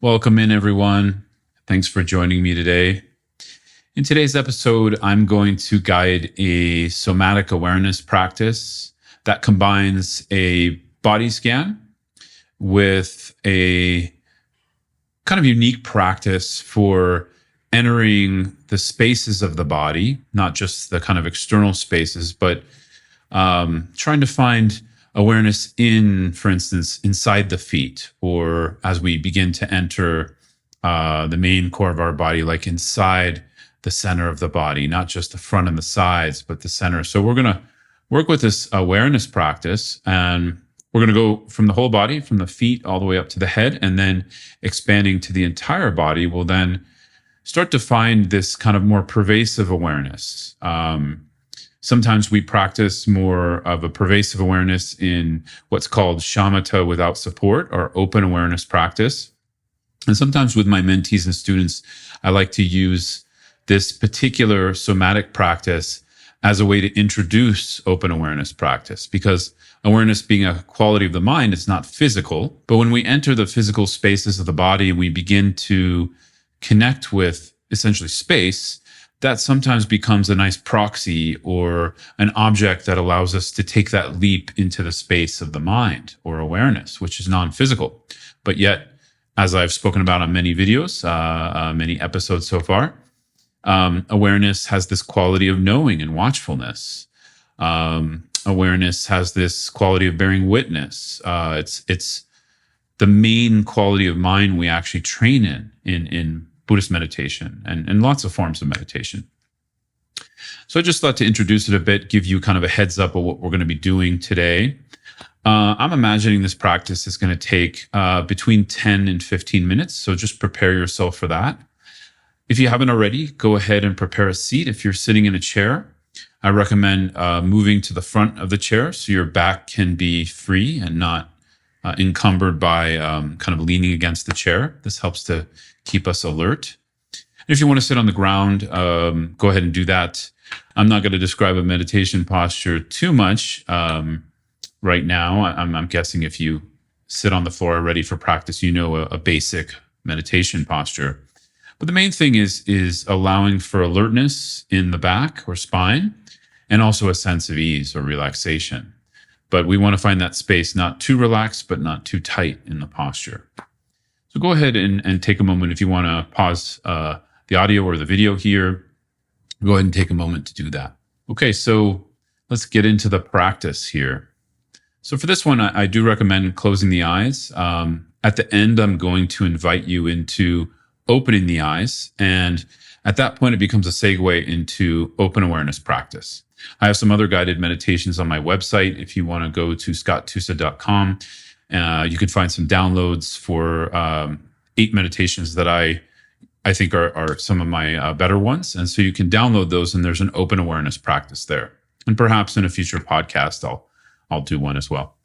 Welcome in, everyone. Thanks for joining me today. In today's episode, I'm going to guide a somatic awareness practice that combines a body scan with a kind of unique practice for entering the spaces of the body, not just the kind of external spaces, but trying to find awareness in, for instance, inside the feet, or as we begin to enter the main core of our body, like inside the center of the body, not just the front and the sides, but the center. So we're going to work with this awareness practice, and we're going to go from the whole body, from the feet all the way up to the head, and then expanding to the entire body. We'll then start to find this kind of more pervasive awareness. Sometimes we practice more of a pervasive awareness in what's called shamatha without support, or open awareness practice. And sometimes with my mentees and students, I like to use this particular somatic practice as a way to introduce open awareness practice, because awareness being a quality of the mind, it's not physical. But when we enter the physical spaces of the body and we begin to connect with essentially space, that sometimes becomes a nice proxy or an object that allows us to take that leap into the space of the mind or awareness, which is non-physical. But yet, as I've spoken about on many videos, many episodes so far, awareness has this quality of knowing and watchfulness. Awareness has this quality of bearing witness. It's the main quality of mind we actually train in Buddhist meditation and lots of forms of meditation. So I just thought to introduce it a bit, give you kind of a heads up of what we're going to be doing today. I'm imagining this practice is going to take between 10 and 15 minutes. So just prepare yourself for that. If you haven't already, go ahead and prepare a seat. If you're sitting in a chair, I recommend moving to the front of the chair so your back can be free and not encumbered by kind of leaning against the chair. This helps to keep us alert. And if you want to sit on the ground, go ahead and do that. I'm not going to describe a meditation posture too much right now. I'm guessing if you sit on the floor ready for practice, you know a basic meditation posture. But the main thing is allowing for alertness in the back or spine, and also a sense of ease or relaxation. But we want to find that space, not too relaxed, but not too tight in the posture. So go ahead and take a moment. If you want to pause the audio or the video here, go ahead and take a moment to do that. Okay, so let's get into the practice here. So for this one, I do recommend closing the eyes. At the end, I'm going to invite you into opening the eyes. And at that point, it becomes a segue into open awareness practice. I have some other guided meditations on my website. If you want to go to scotttusa.com, you can find some downloads for 8 meditations that I think are some of my better ones. And so you can download those, and there's an open awareness practice there. And perhaps in a future podcast, I'll do one as well.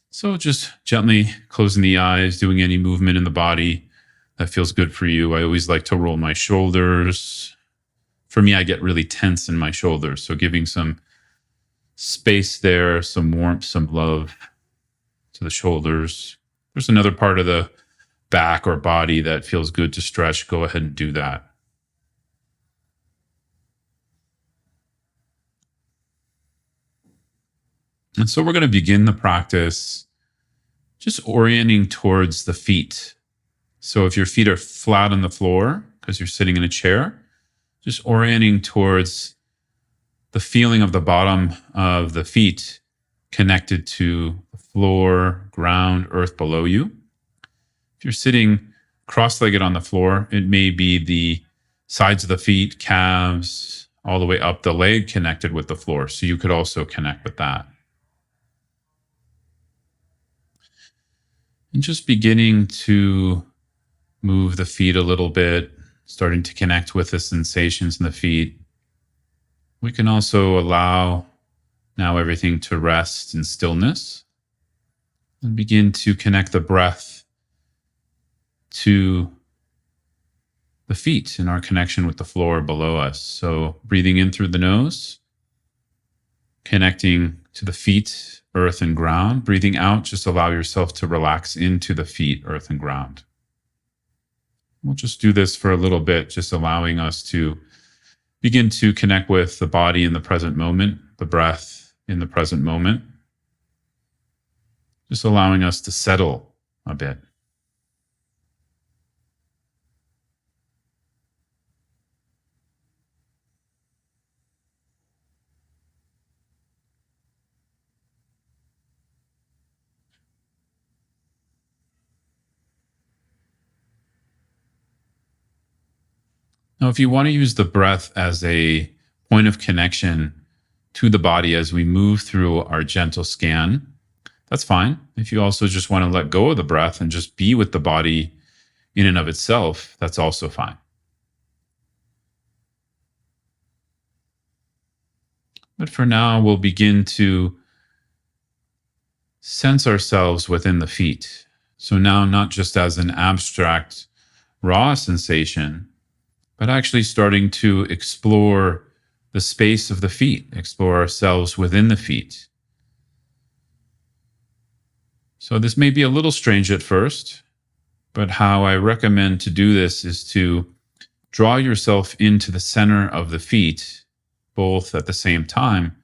So just gently closing the eyes, doing any movement in the body that feels good for you. I always like to roll my shoulders. For me, I get really tense in my shoulders. So giving some space there, some warmth, some love to the shoulders. There's another part of the back or body that feels good to stretch. Go ahead and do that. And so we're going to begin the practice just orienting towards the feet. So if your feet are flat on the floor because you're sitting in a chair, just orienting towards the feeling of the bottom of the feet connected to the floor, ground, earth below you. If you're sitting cross-legged on the floor, it may be the sides of the feet, calves, all the way up the leg connected with the floor. So you could also connect with that. And just beginning to move the feet a little bit, starting to connect with the sensations in the feet. We can also allow now everything to rest in stillness and begin to connect the breath to the feet in our connection with the floor below us. So breathing in through the nose, connecting to the feet, earth and ground. Breathing out, just allow yourself to relax into the feet, earth and ground. We'll just do this for a little bit, just allowing us to begin to connect with the body in the present moment, the breath in the present moment, just allowing us to settle a bit. Now, if you want to use the breath as a point of connection to the body as we move through our gentle scan, that's fine. If you also just want to let go of the breath and just be with the body in and of itself, that's also fine. But for now, we'll begin to sense ourselves within the feet. So now, not just as an abstract, raw sensation, but actually starting to explore the space of the feet, explore ourselves within the feet. So this may be a little strange at first, but how I recommend to do this is to draw yourself into the center of the feet, both at the same time,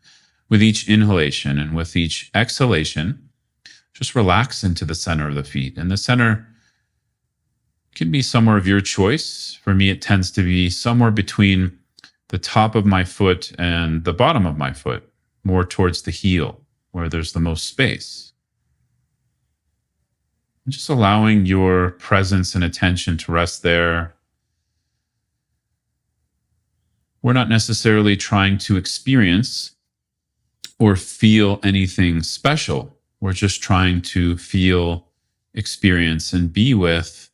with each inhalation, and with each exhalation, just relax into the center of the feet. And the center can be somewhere of your choice. For me, it tends to be somewhere between the top of my foot and the bottom of my foot, more towards the heel, where there's the most space. And just allowing your presence and attention to rest there. We're not necessarily trying to experience or feel anything special. We're just trying to feel, experience, and be with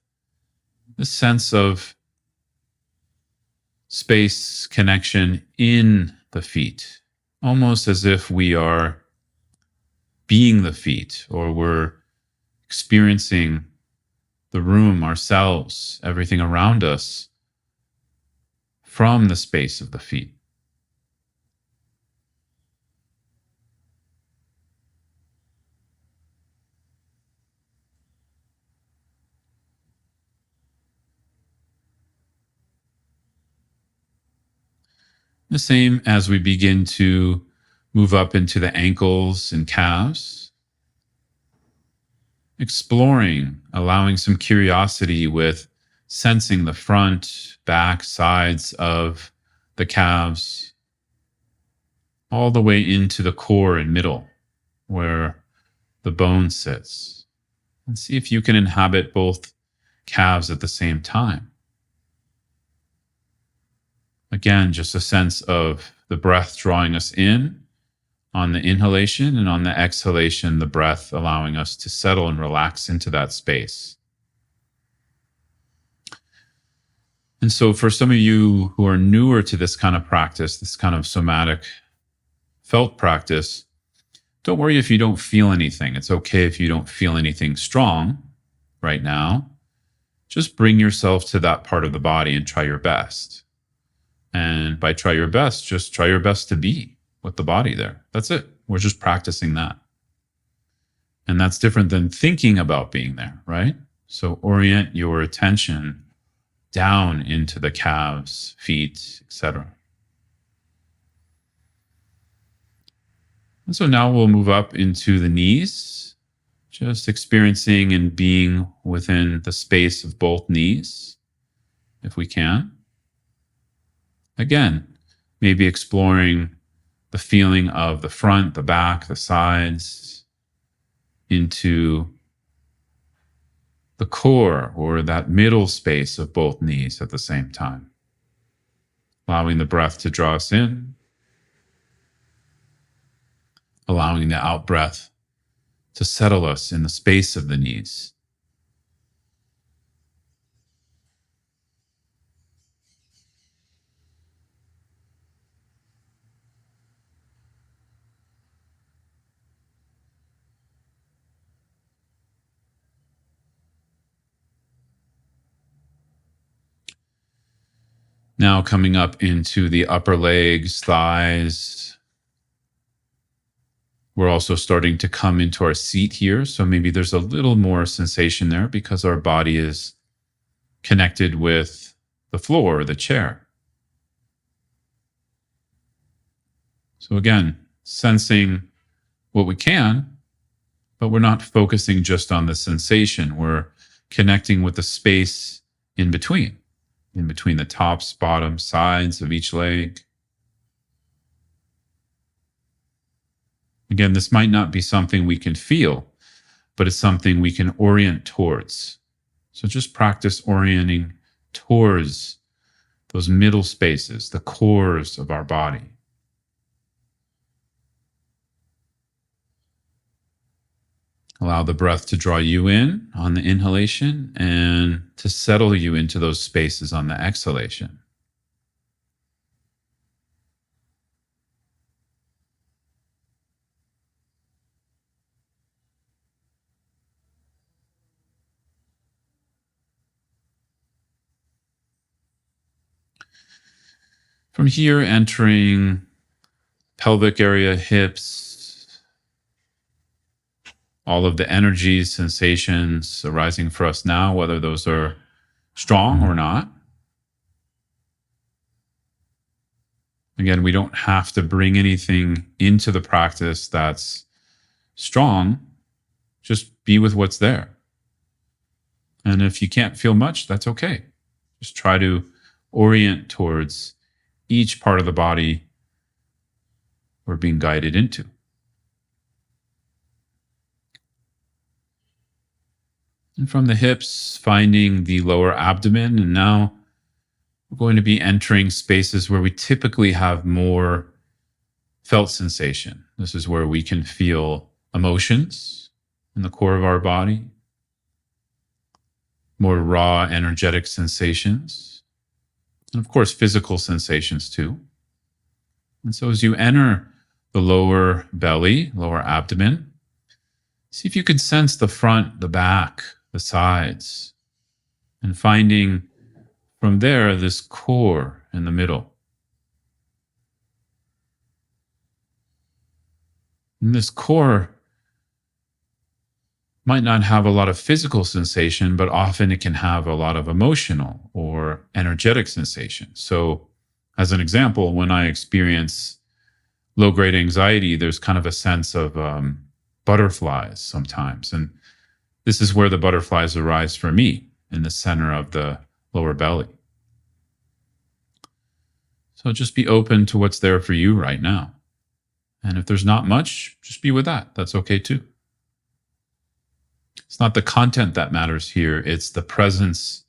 the sense of space, connection in the feet, almost as if we are being the feet, or we're experiencing the room, ourselves, everything around us from the space of the feet. The same as we begin to move up into the ankles and calves, exploring, allowing some curiosity with sensing the front, back, sides of the calves, all the way into the core and middle, where the bone sits. And see if you can inhabit both calves at the same time. Again, just a sense of the breath drawing us in on the inhalation, and on the exhalation, the breath allowing us to settle and relax into that space. And so for some of you who are newer to this kind of practice, this kind of somatic felt practice, don't worry if you don't feel anything. It's okay if you don't feel anything strong right now. Just bring yourself to that part of the body and try your best. And by try your best, just try your best to be with the body there. That's it. We're just practicing that. And that's different than thinking about being there, right? So orient your attention down into the calves, feet, etc. And so now we'll move up into the knees, just experiencing and being within the space of both knees, if we can. Again, maybe exploring the feeling of the front, the back, the sides, into the core, or that middle space of both knees at the same time. Allowing the breath to draw us in, allowing the out breath to settle us in the space of the knees. Now coming up into the upper legs, thighs. We're also starting to come into our seat here. So maybe there's a little more sensation there because our body is connected with the floor or the chair. So again, sensing what we can, but we're not focusing just on the sensation. We're connecting with the space in between the tops, bottom, sides of each leg. Again, this might not be something we can feel, but it's something we can orient towards. So just practice orienting towards those middle spaces, the cores of our body. Allow the breath to draw you in on the inhalation and to settle you into those spaces on the exhalation. From here, entering pelvic area, hips, all of the energies, sensations arising for us now, whether those are strong or not. Again, we don't have to bring anything into the practice that's strong. Just be with what's there. And if you can't feel much, that's okay. Just try to orient towards each part of the body we're being guided into. And from the hips, finding the lower abdomen. And now we're going to be entering spaces where we typically have more felt sensation. This is where we can feel emotions in the core of our body, more raw, energetic sensations. And of course, physical sensations too. And so as you enter the lower belly, lower abdomen, see if you can sense the front, the back, the sides, and finding from there this core in the middle. And this core might not have a lot of physical sensation, but often it can have a lot of emotional or energetic sensation. So as an example, when I experience low-grade anxiety, there's kind of a sense of butterflies sometimes. And this is where the butterflies arise for me, in the center of the lower belly. So just be open to what's there for you right now. And if there's not much, just be with that. That's okay too. It's not the content that matters here. It's the presence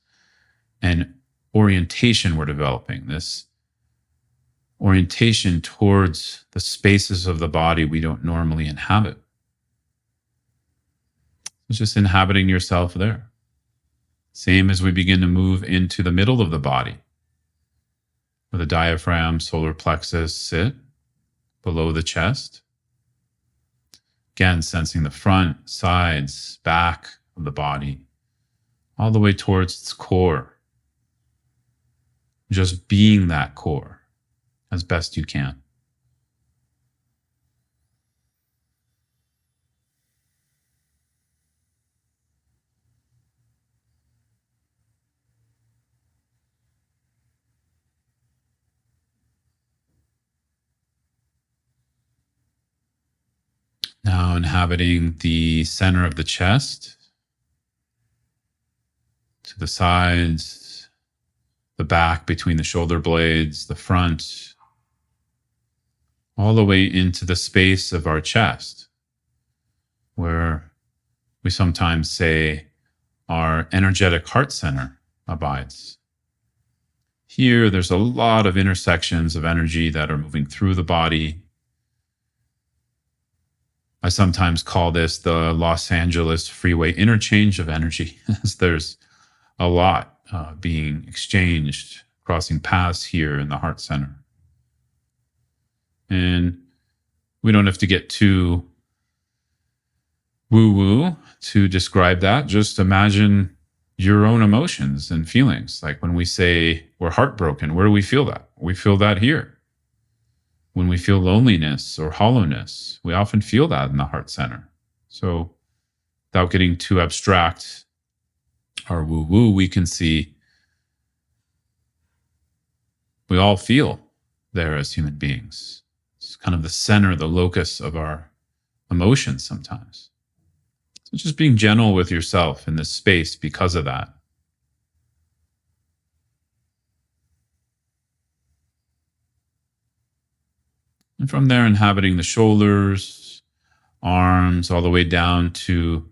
and orientation we're developing. This orientation towards the spaces of the body we don't normally inhabit. It's just inhabiting yourself there. Same as we begin to move into the middle of the body, where the diaphragm, solar plexus sit below the chest. Again, sensing the front, sides, back of the body, all the way towards its core. Just being that core as best you can. Now inhabiting the center of the chest, to the sides, the back between the shoulder blades, the front, all the way into the space of our chest, where we sometimes say our energetic heart center abides. Here, there's a lot of intersections of energy that are moving through the body. I sometimes call this the Los Angeles freeway interchange of energy, as there's a lot being exchanged, crossing paths here in the heart center. And we don't have to get too woo-woo to describe that. Just imagine your own emotions and feelings. Like when we say we're heartbroken, where do we feel that? We feel that here. When we feel loneliness or hollowness, we often feel that in the heart center. So without getting too abstract or woo-woo, we can see we all feel there as human beings. It's kind of the center, the locus of our emotions sometimes. So just being gentle with yourself in this space because of that. And from there, inhabiting the shoulders, arms, all the way down to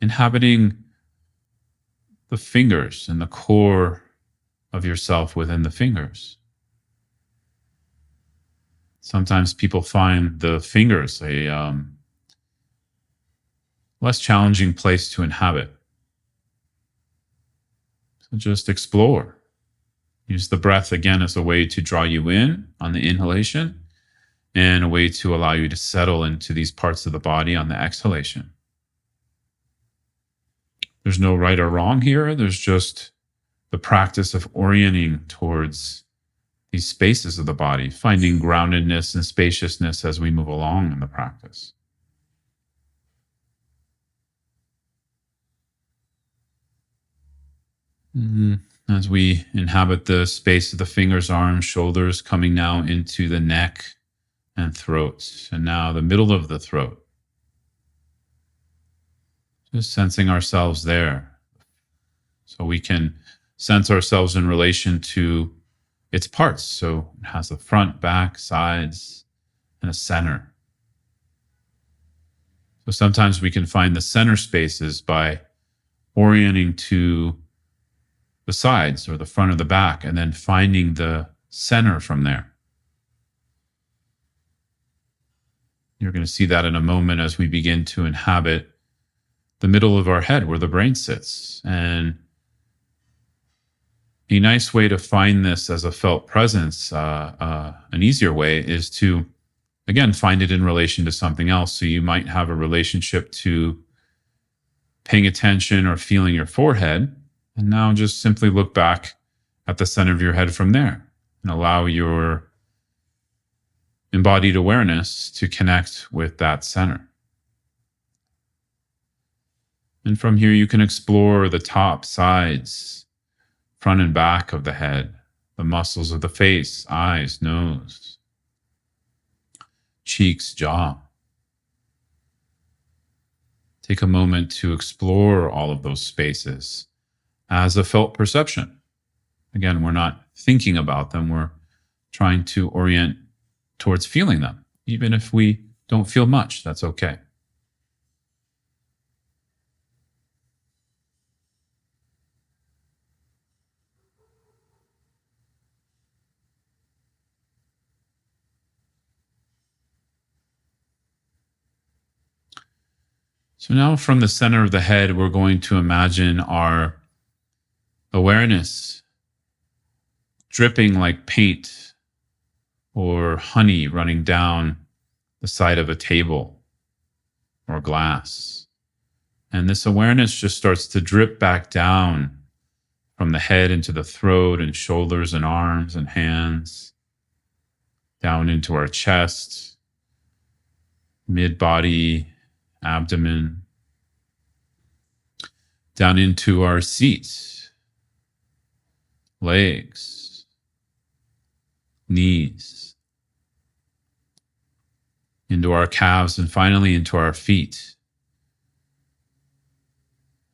inhabiting the fingers and the core of yourself within the fingers. Sometimes people find the fingers a less challenging place to inhabit. So just explore. Use the breath again as a way to draw you in on the inhalation and a way to allow you to settle into these parts of the body on the exhalation. There's no right or wrong here. There's just the practice of orienting towards these spaces of the body, finding groundedness and spaciousness as we move along in the practice. As we inhabit the space of the fingers, arms, shoulders, coming now into the neck and throat, and now the middle of the throat. Just sensing ourselves there. So we can sense ourselves in relation to its parts. So it has a front, back, sides, and a center. So sometimes we can find the center spaces by orienting to the sides or the front or the back, and then finding the center from there. You're going to see that in a moment as we begin to inhabit the middle of our head where the brain sits. And a nice way to find this as a felt presence, an easier way, is to, again, find it in relation to something else. So you might have a relationship to paying attention or feeling your forehead. And now just simply look back at the center of your head from there and allow your embodied awareness to connect with that center. And from here, you can explore the top, sides, front and back of the head, the muscles of the face, eyes, nose, cheeks, jaw. Take a moment to explore all of those spaces as a felt perception. Again, we're not thinking about them. We're trying to orient towards feeling them. Even if we don't feel much, that's okay. So now from the center of the head, we're going to imagine our awareness dripping like paint or honey running down the side of a table or glass. And this awareness just starts to drip back down from the head into the throat and shoulders and arms and hands, down into our chest, mid-body, abdomen, down into our seats, legs, knees, into our calves, and finally into our feet.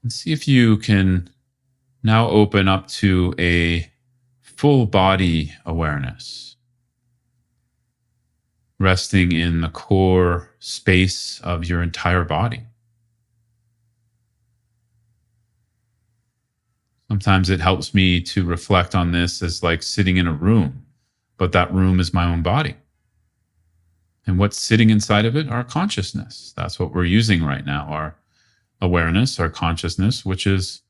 And see if you can now open up to a full body awareness, resting in the core space of your entire body. Sometimes it helps me to reflect on this as like sitting in a room, but that room is my own body. And what's sitting inside of it? Our consciousness. That's what we're using right now. Our awareness, our consciousness, which is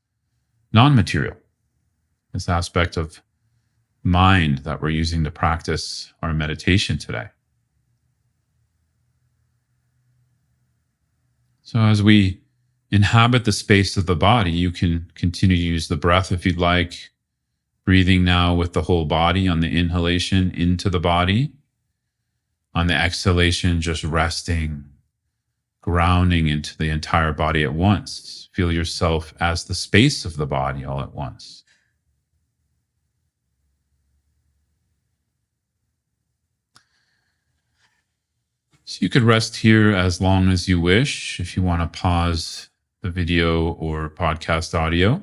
non-material. This aspect of mind that we're using to practice our meditation today. So as we inhabit the space of the body, you can continue to use the breath if you'd like, breathing now with the whole body on the inhalation into the body. On the exhalation, just resting, grounding into the entire body at once. Feel yourself as the space of the body all at once. So you could rest here as long as you wish if you want to pause the video or podcast audio.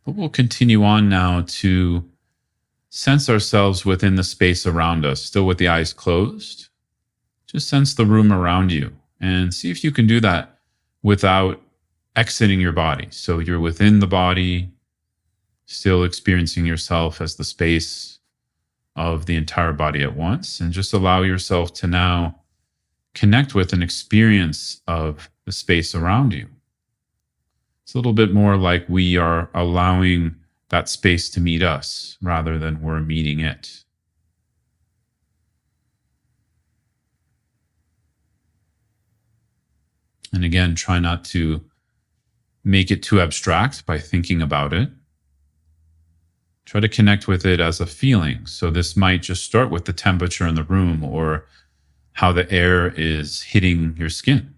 But we'll continue on now to sense ourselves within the space around us, still with the eyes closed. Just sense the room around you and see if you can do that without exiting your body. So you're within the body, still experiencing yourself as the space of the entire body at once, and just allow yourself to now connect with an experience of the space around you. It's a little bit more like we are allowing that space to meet us rather than we're meeting it. And again, try not to make it too abstract by thinking about it. Try to connect with it as a feeling. So this might just start with the temperature in the room or how the air is hitting your skin.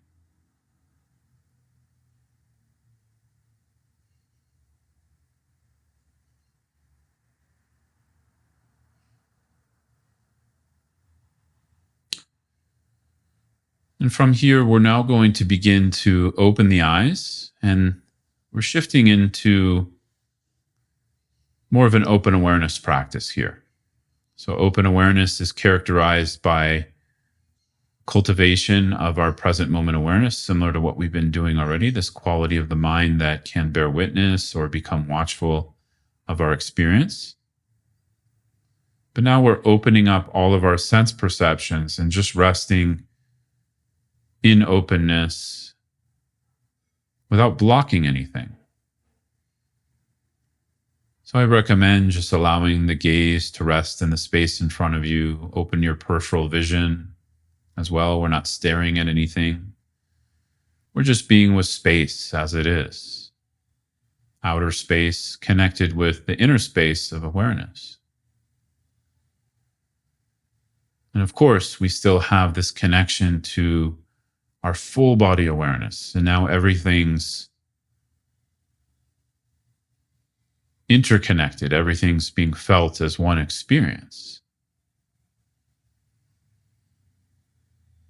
And from here, we're now going to begin to open the eyes, and we're shifting into more of an open awareness practice here. So open awareness is characterized by cultivation of our present moment awareness, similar to what we've been doing already, this quality of the mind that can bear witness or become watchful of our experience. But now we're opening up all of our sense perceptions and just resting in openness without blocking anything. So I recommend just allowing the gaze to rest in the space in front of you. Open your peripheral vision as well. We're not staring at anything. We're just being with space as it is. Outer space connected with the inner space of awareness. And of course, we still have this connection to our full body awareness. And now everything's interconnected. Everything's being felt as one experience.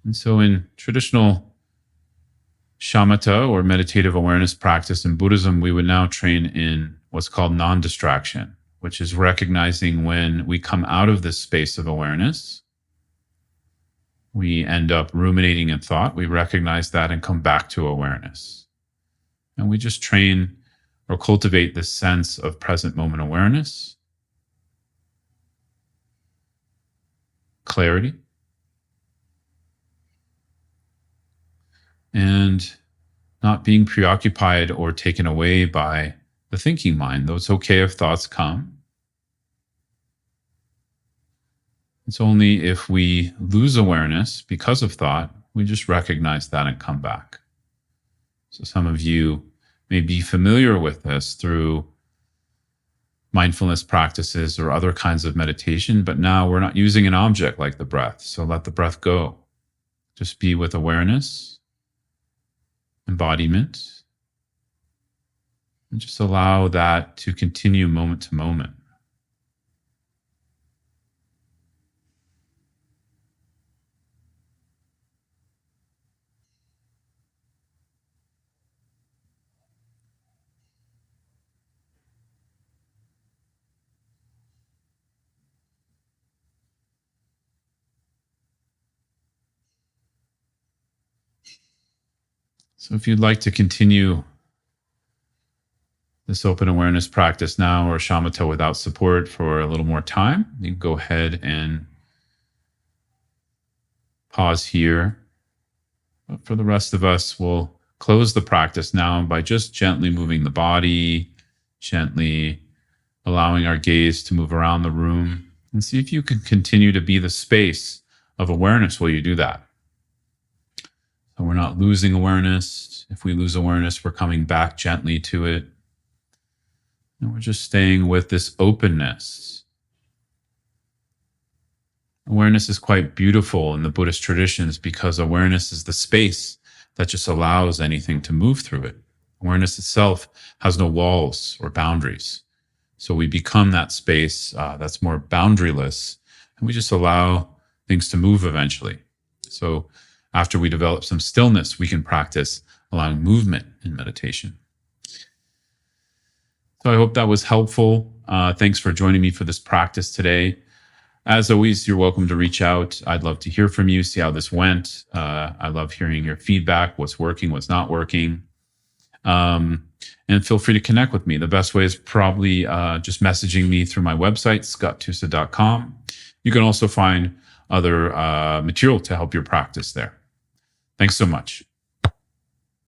And so in traditional shamatha or meditative awareness practice in Buddhism, we would now train in what's called non-distraction, which is recognizing when we come out of this space of awareness, we end up ruminating in thought. We recognize that and come back to awareness. And we just train or cultivate this sense of present moment awareness, clarity, and not being preoccupied or taken away by the thinking mind, though it's okay if thoughts come. It's only if we lose awareness because of thought, we just recognize that and come back. So some of you may be familiar with this through mindfulness practices or other kinds of meditation, but now we're not using an object like the breath. So let the breath go. Just be with awareness, embodiment, and just allow that to continue moment to moment. So if you'd like to continue this open awareness practice now or shamatha without support for a little more time, you can go ahead and pause here. But for the rest of us, we'll close the practice now by just gently moving the body, gently allowing our gaze to move around the room, and see if you can continue to be the space of awareness while you do that. So we're not losing awareness. If we lose awareness, we're coming back gently to it. And we're just staying with this openness. Awareness is quite beautiful in the Buddhist traditions because awareness is the space that just allows anything to move through it. Awareness itself has no walls or boundaries. So we become that space that's more boundaryless, and we just allow things to move eventually. So after we develop some stillness, we can practice allowing movement in meditation. So I hope that was helpful. Thanks for joining me for this practice today. As always, you're welcome to reach out. I'd love to hear from you, see how this went. I love hearing your feedback, what's working, what's not working. And feel free to connect with me. The best way is probably just messaging me through my website, scotttusa.com. You can also find other material to help your practice there. Thanks so much.